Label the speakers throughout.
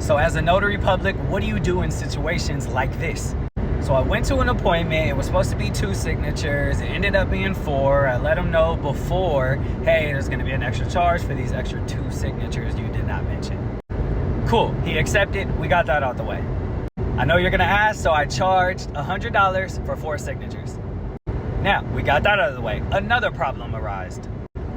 Speaker 1: So as a notary public, what do you do in situations like this? So I went to an appointment. It was supposed to be 2 signatures. It ended up being 4. I let him know before, hey, there's going to be an extra charge for these extra 2 signatures you did not mention. Cool. He accepted. We got that out the way. I know you're going to ask, so I charged $100 for 4 signatures. Now, we got that out of the way. Another problem arose.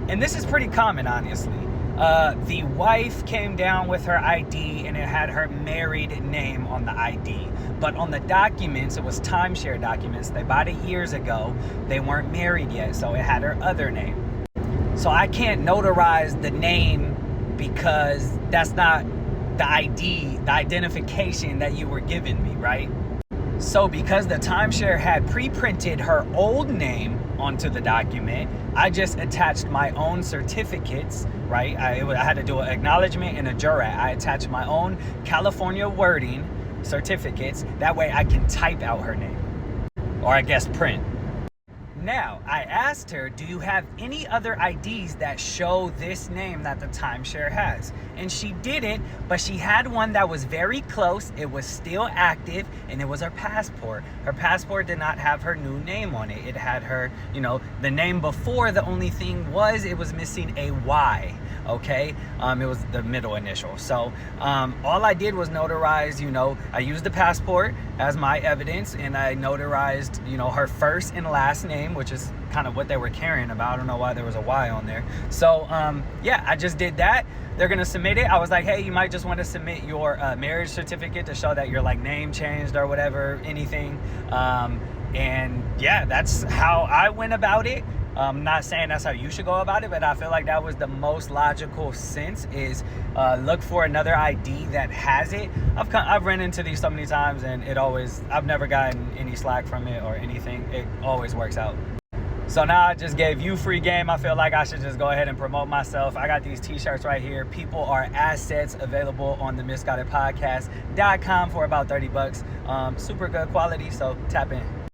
Speaker 1: And this is pretty common, honestly. The wife came down with her ID and it had her married name on the ID. But on the documents, it was timeshare documents. They bought it years ago. They weren't married yet, so it had her other name. So I can't notarize the name because that's not the ID, the identification that you were giving me, right? So because the timeshare had pre-printed her old name onto the document, I just attached my own certificates, right? I had to do an acknowledgement and a jurat. I attached my own California wording certificates. That way I can type out her name, or I guess print. Now, I asked her, do you have any other IDs that show this name that the timeshare has? And she didn't, but she had one that was very close. It was still active, and it was her passport. Her passport did not have her new name on it. It had her, the name before. The only thing was it was missing a Y. Okay, it was the middle initial. So all I did was notarize, I used the passport as my evidence, and I notarized, her first and last name, which is kind of what they were caring about. I don't know why there was a Y on there. So yeah, I just did that. They're gonna submit it. I was like, hey, you might just want to submit your marriage certificate to show that your name changed or whatever, anything. And yeah, that's how I went about it. I'm not saying that's how you should go about it, but I feel like that was the most logical sense, is look for another ID that has it. I've run into these so many times, and I've never gotten any slack from it or anything. It always works out. So now I just gave you free game. I feel like I should just go ahead and promote myself. I got these t-shirts right here. People are assets, available on the misguidedpodcast.com for about $30. Super good quality, so tap in.